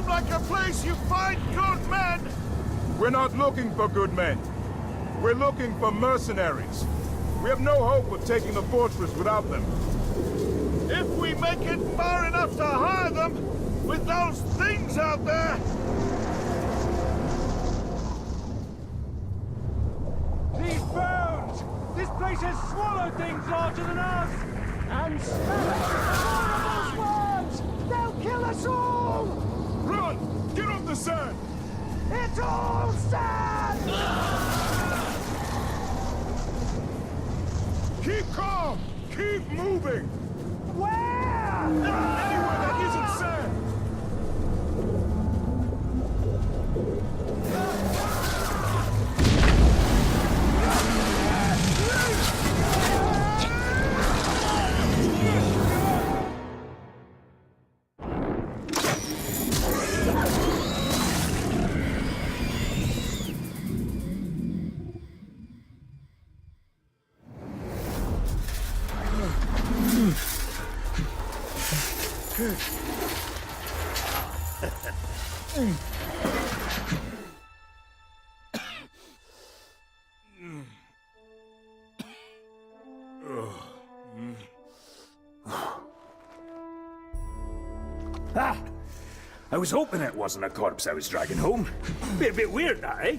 seem like a place you find good men! We're not looking for good men. We're looking for mercenaries. We have no hope of taking the fortress without them. If we make it far enough to hire them, with those things out there... These bones! This place has swallowed things larger than us! And horrible worms! They'll kill us all! Run! Get off the sand! It's all sand! Keep calm! Keep moving! Where? Anywhere that isn't sand! Ah! I was hoping it wasn't a corpse I was dragging home. Be a bit weird, that, eh?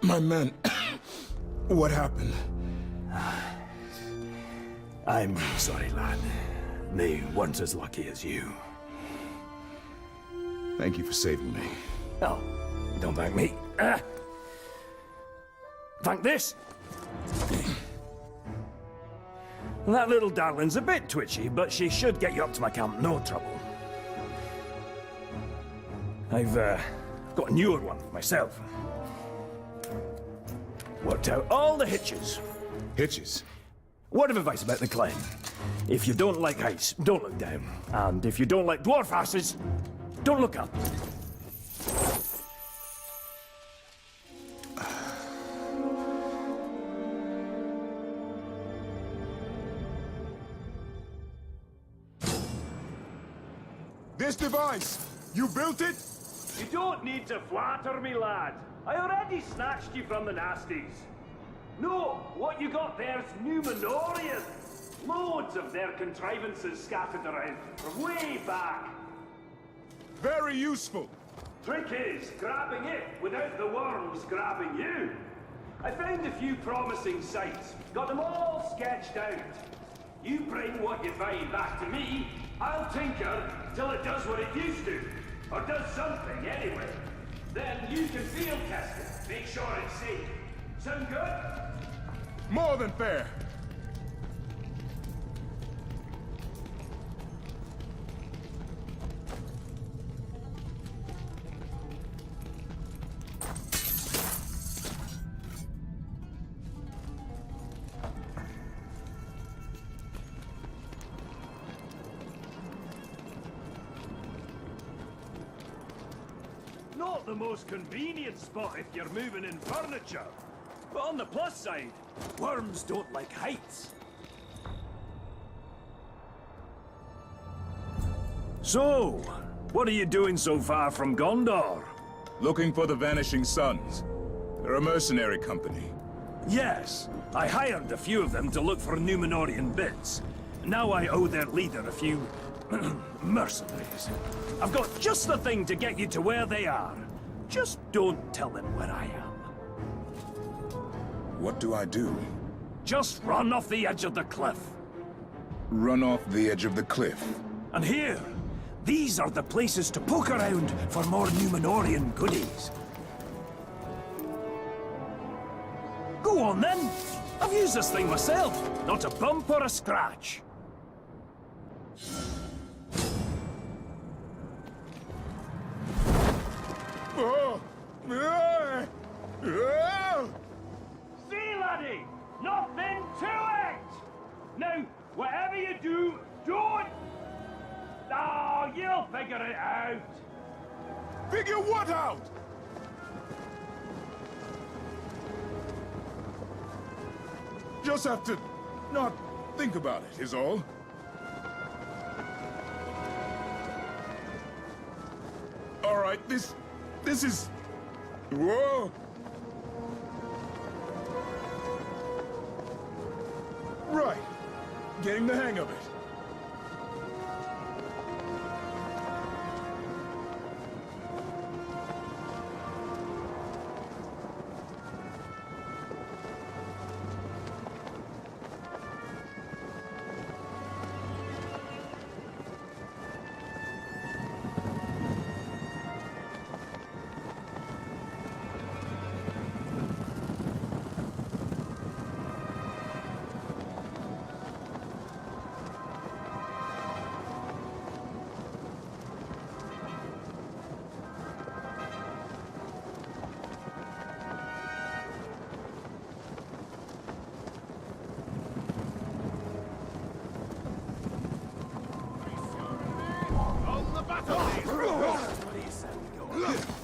My men... what happened? I'm sorry, lad. They weren't as lucky as you. Thank you for saving me. Oh, don't thank me. Thank this. That little darling's a bit twitchy, but she should get you up to my camp, no trouble. I've got a newer one myself. Worked out all the hitches. Hitches? Word of advice about the climb. If you don't like heights, don't look down. And if you don't like dwarf asses, don't look up. This device, you built it? You don't need to flatter me, lad. I already snatched you from the nasties. No, what you got there's Numenorian. Loads of their contrivances scattered around from way back. Very useful. Trick is grabbing it without the worms grabbing you. I found a few promising sites, got them all sketched out. You bring what you find back to me, I'll tinker till it does what it used to. Or does something, anyway. Then you can field test it, make sure it's safe. Sound good? More than fair. Not the most convenient spot if you're moving in furniture. But on the plus side, worms don't like heights. So, what are you doing so far from Gondor? Looking for the Vanishing Sons. They're a mercenary company. Yes, I hired a few of them to look for Numenorian bits. Now I owe their leader a few... mercenaries. I've got just the thing to get you to where they are. Just don't tell them where I am. What do I do? Just run off the edge of the cliff. Run off the edge of the cliff. And here, these are the places to poke around for more Numenorian goodies. Go on then. I've used this thing myself. Not a bump or a scratch. See, laddie! Nothing to it! Now, whatever you do, don't... Oh, you'll figure it out! Figure what out? Just have to not think about it, is all. right. This is... Whoa! Right. Getting the hang of it.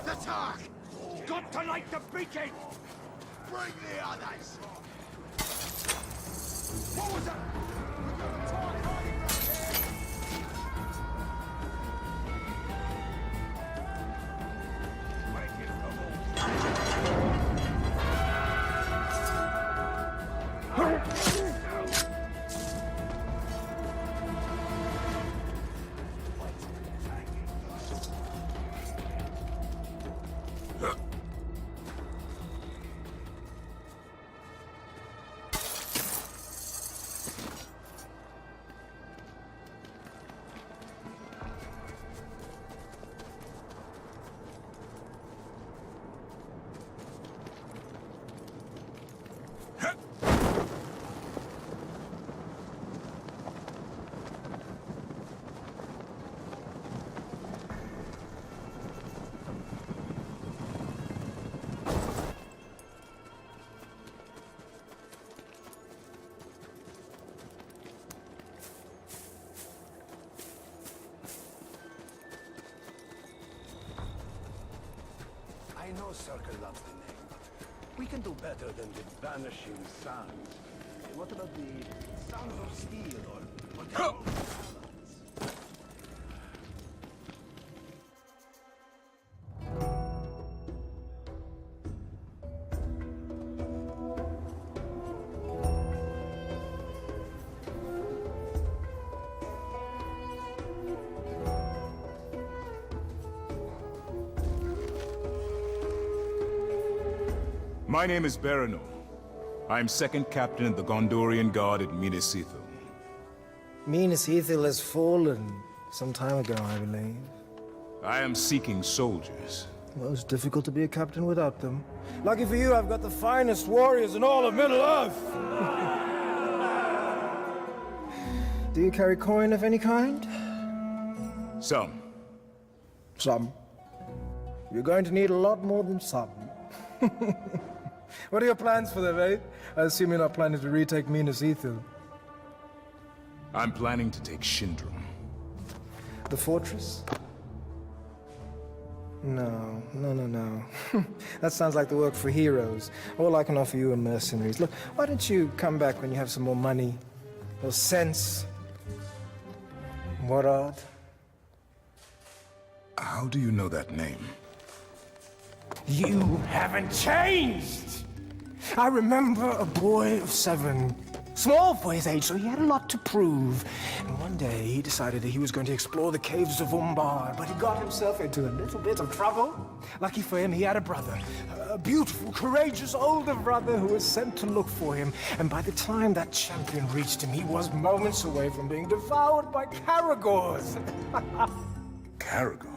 Attack! Got to light the beacon! Bring the others! What was that? We've got a target hiding right here! Make it come I know Circle loves the name, but we can do better than the vanishing sounds. What about the sounds of steel or whatever? My name is Berano. I'm second captain of the Gondorian Guard at Minas Ithil. Minas Ithil has fallen some time ago, I believe. I am seeking soldiers. Well, it's difficult to be a captain without them. Lucky for you, I've got the finest warriors in all of Middle-earth! Do you carry coin of any kind? Some. Some. You're going to need a lot more than some. What are your plans for them, eh? I assume you're not planning to retake Minas Ithil. I'm planning to take Shindrum. The fortress? No. That sounds like the work for heroes. All I can offer you are mercenaries. Look, why don't you come back when you have some more money? Or sense? Morad? How do you know that name? You haven't changed! I remember a boy of 7. Small for his age, so he had a lot to prove. And one day he decided that he was going to explore the caves of Umbar, but he got himself into a little bit of trouble. Lucky for him, he had a brother. A beautiful, courageous older brother who was sent to look for him. And by the time that champion reached him, he was moments away from being devoured by Caragors. Caragors?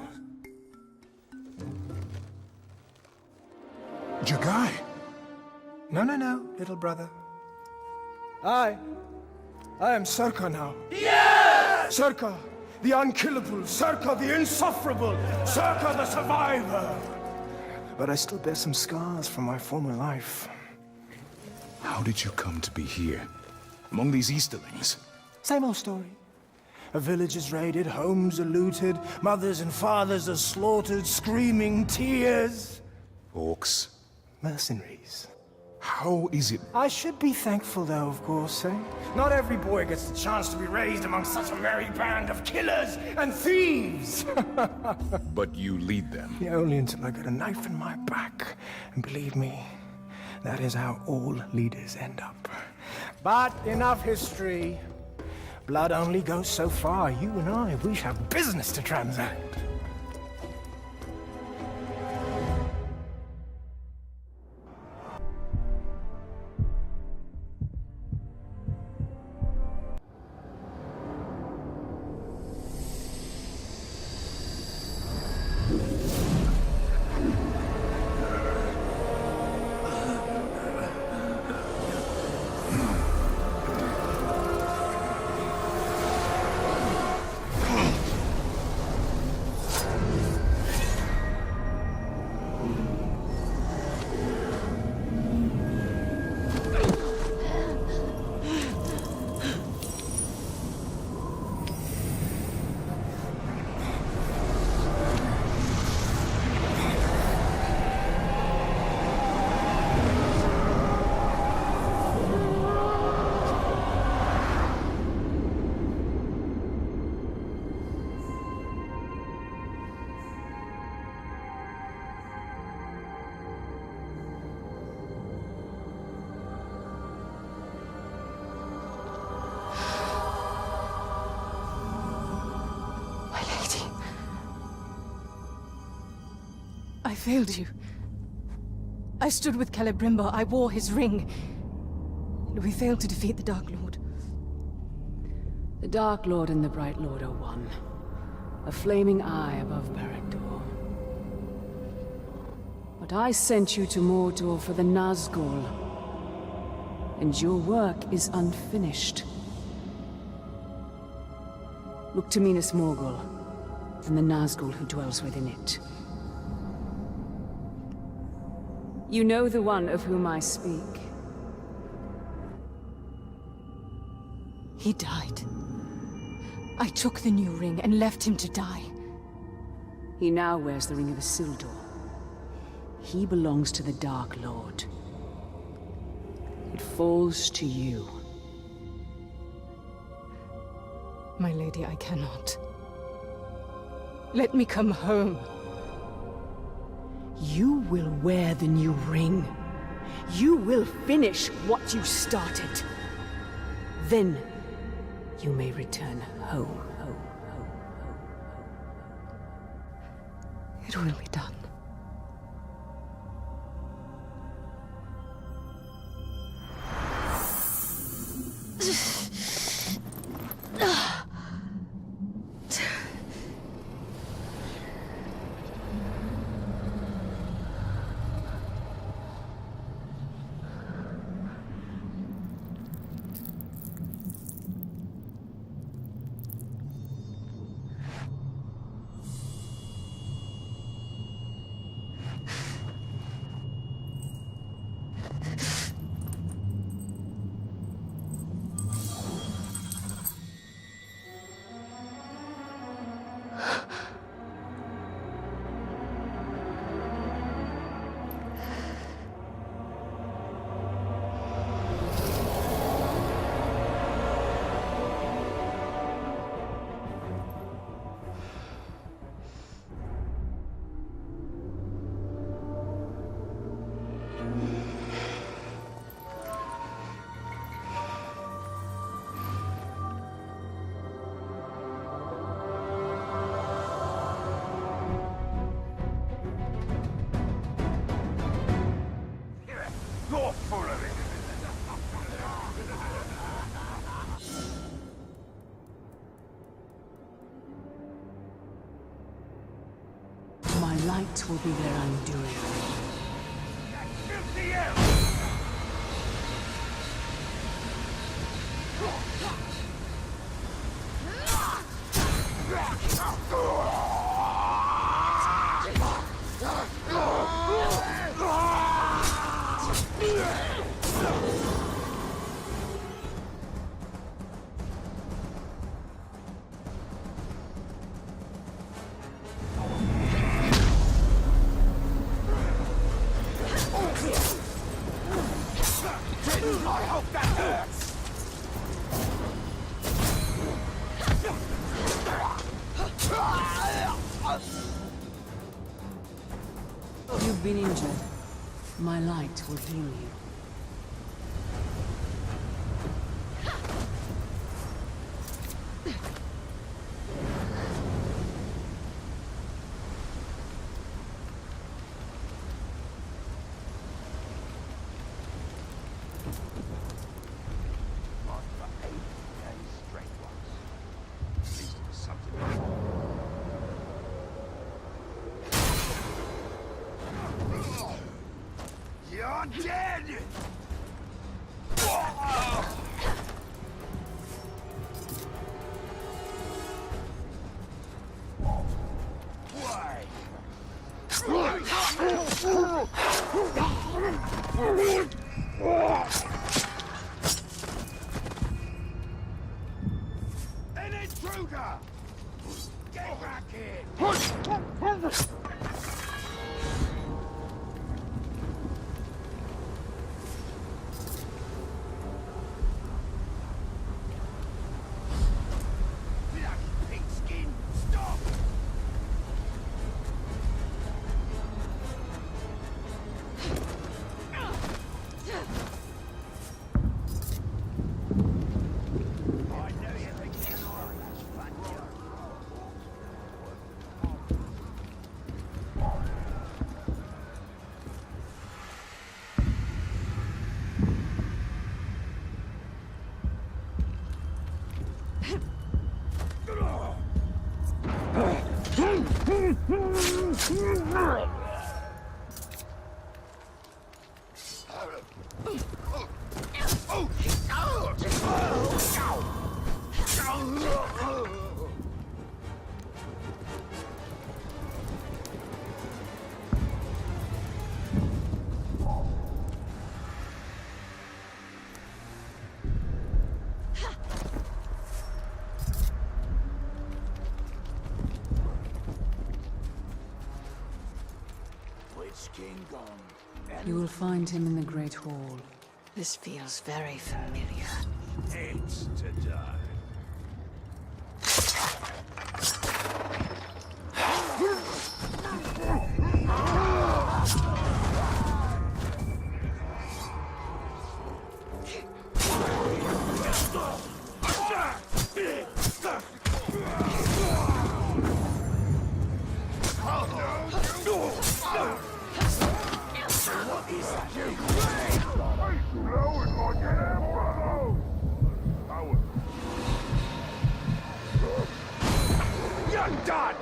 Jagai? No, little brother. I am Circa now. Yes! Circa, the unkillable. Circa, the insufferable. Circa, the survivor. But I still bear some scars from my former life. How did you come to be here? Among these Easterlings? Same old story. A village is raided, homes are looted, mothers and fathers are slaughtered, screaming tears. Orcs? Mercenaries. How is it? I should be thankful, though, of course, eh? Not every boy gets the chance to be raised among such a merry band of killers and thieves! But you lead them. Yeah, only until I get a knife in my back. And believe me, that is how all leaders end up. But enough history. Blood only goes so far. You and I, we have business to transact. I failed you. I stood with Celebrimba, I wore his ring. And we failed to defeat the Dark Lord. The Dark Lord and the Bright Lord are one. A flaming eye above Barad-dûr. But I sent you to Mordor for the Nazgul. And your work is unfinished. Look to Minas Morgul, and the Nazgul who dwells within it. You know the one of whom I speak. He died. I took the new ring and left him to die. He now wears the Ring of Isildur. He belongs to the Dark Lord. It falls to you. My lady, I cannot. Let me come home. You will wear the new ring. You will finish what you started. Then you may return home. It will be done. My light will be their undoing. hope that hurts! You've been injured. My light will heal you. You're dead! An intruder! Get back in! You will find him in the Great Hall. This feels very familiar. It's to die. You're done!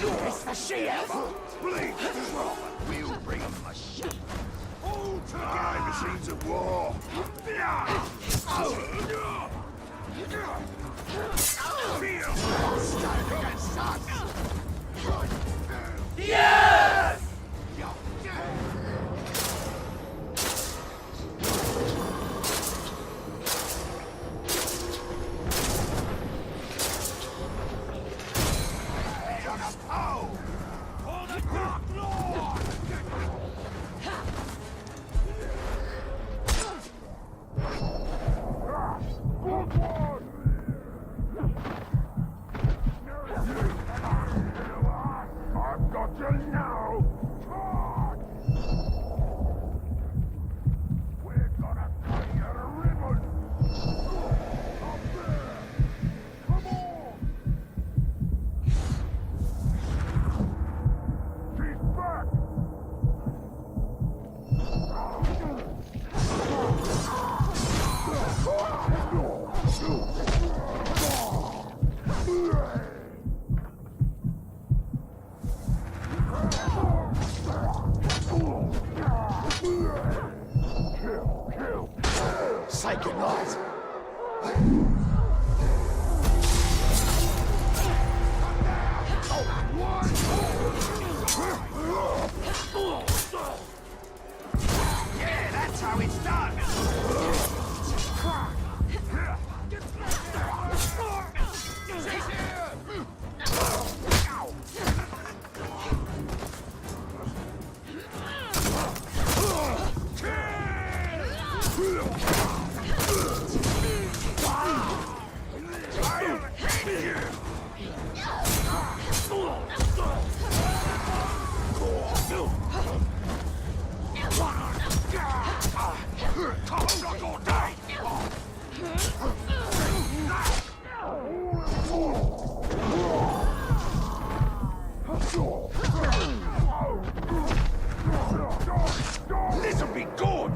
It's the she-elf! Please, we'll bring them a shot. All together! Machines of war! Yes! This'll be good!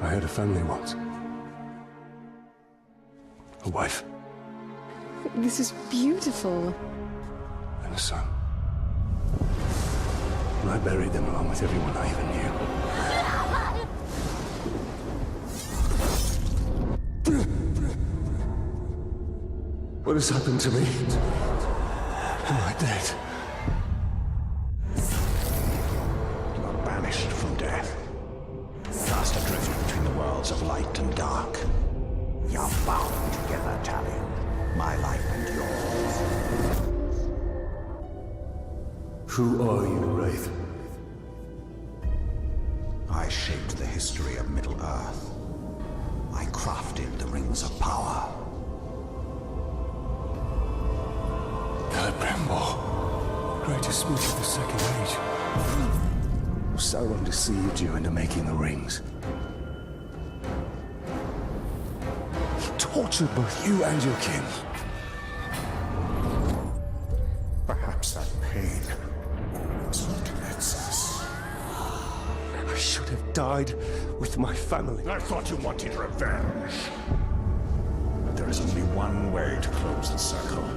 I had a family once. A wife. This is beautiful. And a son. And I buried them along with everyone I even knew. What has happened to me? Am I dead? You are banished from death. Cast adrift between the worlds of light and dark. We are bound together, Talion. My life and yours. Who are you, Wraith? I shaped the history of Middle-earth. I crafted the Rings of Power. Celebrimbor, greatest smith of the Second Age. Sauron deceived you into making the rings. He tortured both you and your kin. Perhaps that pain was what lets us. I should have died with my family. I thought you wanted revenge. But there is only one way to close the circle.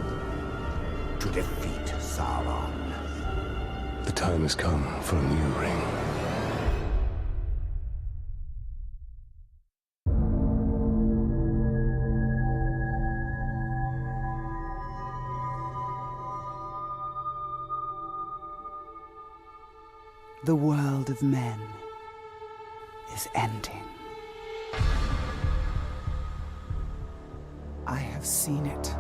To defeat Sauron. The time has come for a new ring. The world of men is ending. I have seen it.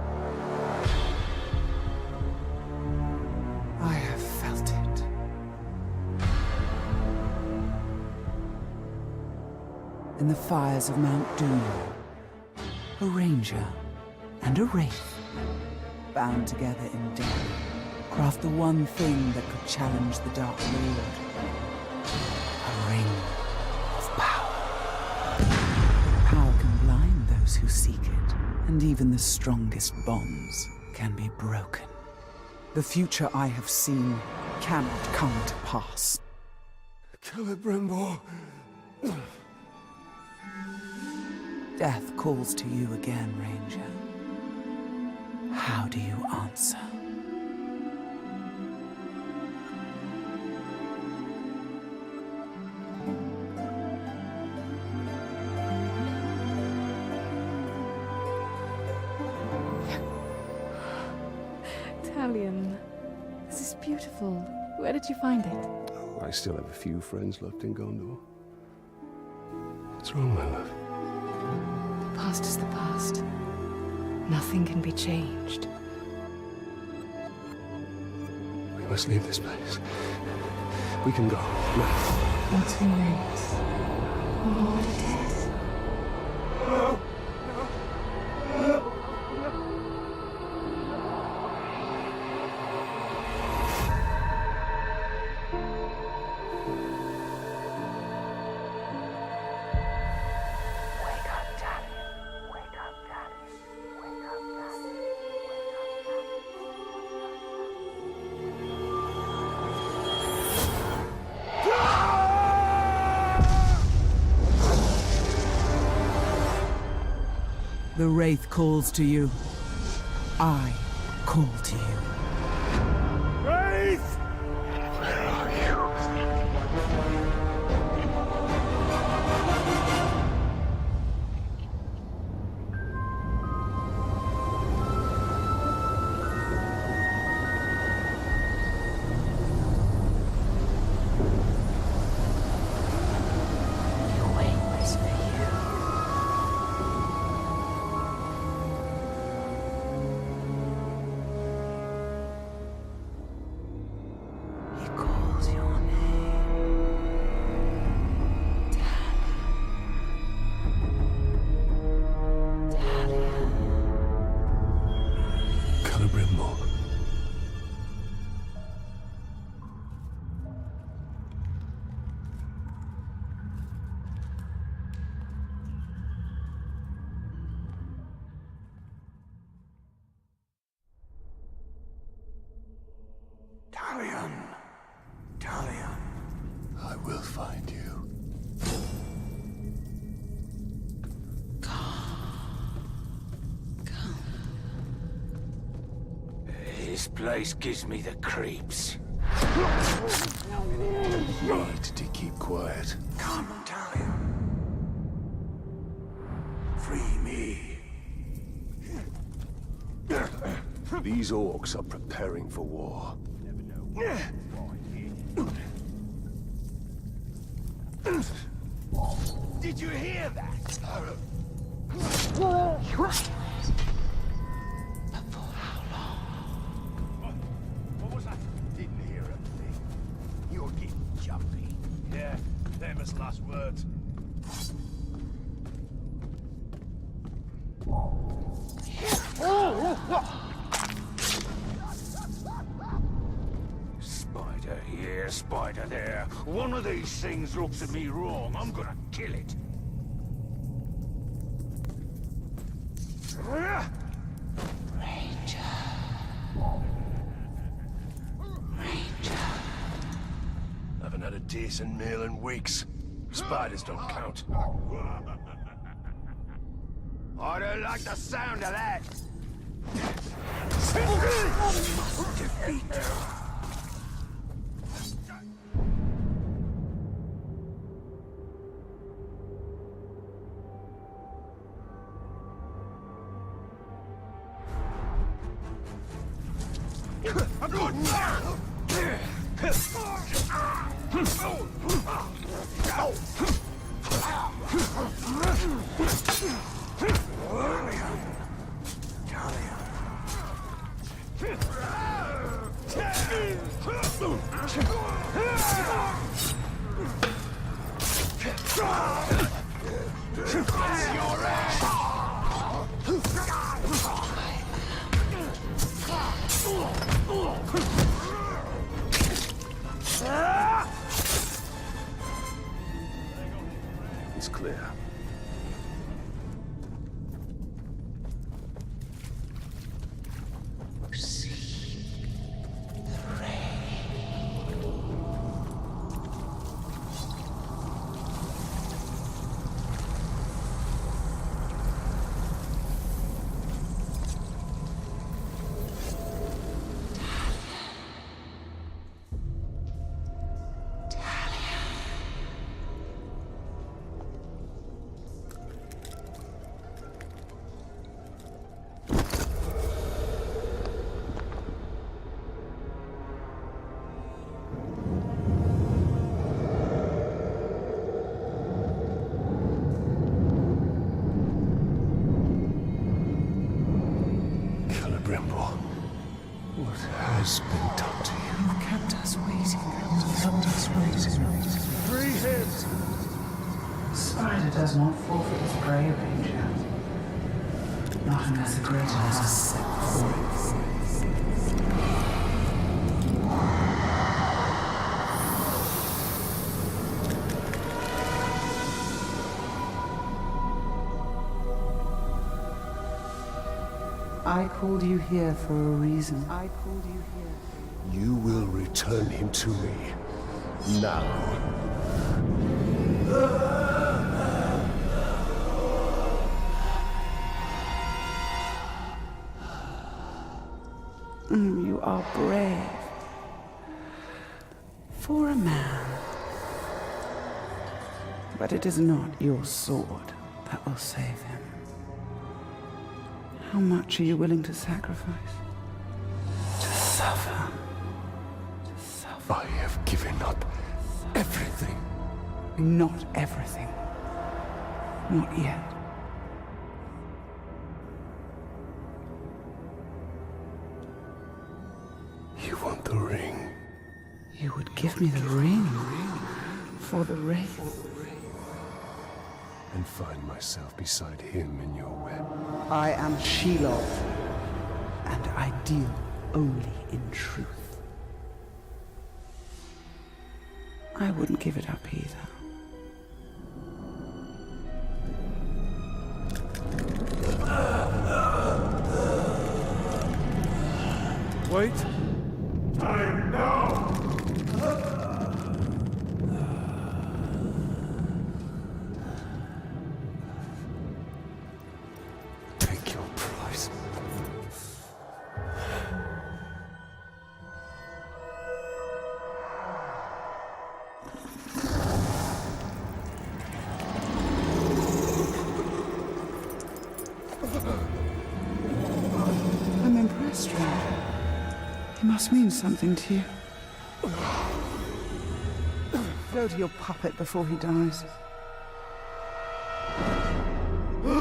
I have felt it. In the fires of Mount Doom, a ranger and a wraith, bound together in death, craft the one thing that could challenge the Dark Lord. who seek it, and even the strongest bonds can be broken. The future I have seen cannot come to pass. Celebrimbo. Death calls to you again, Ranger. How do you answer? Italian. This is beautiful. Where did you find it? Oh, I still have a few friends left in Gondor. What's wrong, my love? The past is the past. Nothing can be changed. We must leave this place. We can go now. Not too late. Lord Death. The Wraith calls to you. I call to you. Wraith! Where are you? Talion. I will find you. This place gives me the creeps. Need to keep quiet. Come, Talion. Free me. These orcs are preparing for war. Did you hear that? What was that? Didn't hear a thing. You're getting jumpy. Yeah, famous last words. Spider here, spider there. One of these things looks at me wrong, I'm gonna kill it. Haven't had a decent meal in weeks. Spiders don't count. I don't like the sound of that. Defeat her. It's clear. What has been done to you? You kept us waiting. Free him! Spider does not forfeit his prey, Ranger. Not unless a greater has set before it. I called you here for a reason. You will return him to me. Now. You are brave. For a man. But it is not your sword that will save him. How much are you willing to sacrifice? To suffer. I have given up everything. Not everything. Not yet. You want the ring? You would give me the ring for the wraith. And find myself beside him in your web. I am Shelob, and I deal only in truth. I wouldn't give it up either. Wait. Time now! Take your prize. I'm impressed, Ranger. He must mean something to you. Go to your puppet before he dies. You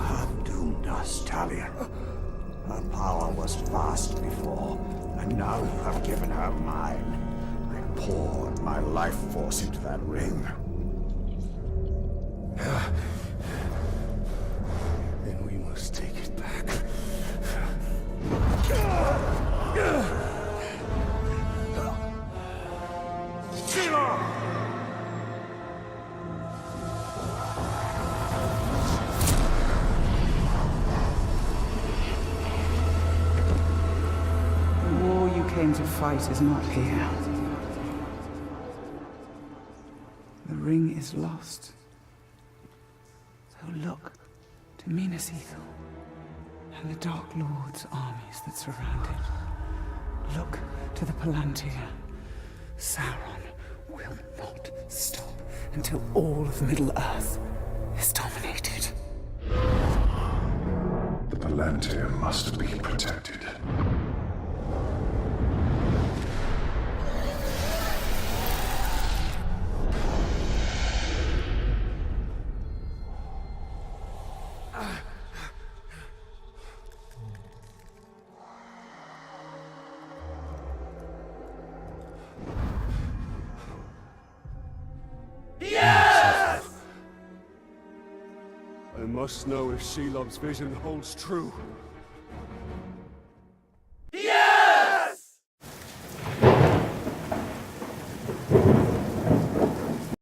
have doomed us, Talion. Her power was vast before, and now you have given her mine. I poured my life force into that ring. Then we must take it back. The war you came to fight is not here. The ring is lost. So look to Minas Ithil and the Dark Lord's armies that surround it. Look to the Palantir. Sauron will not stop until all of Middle-earth is dominated. The Palantir must be protected. I must know if Shelob's vision holds true.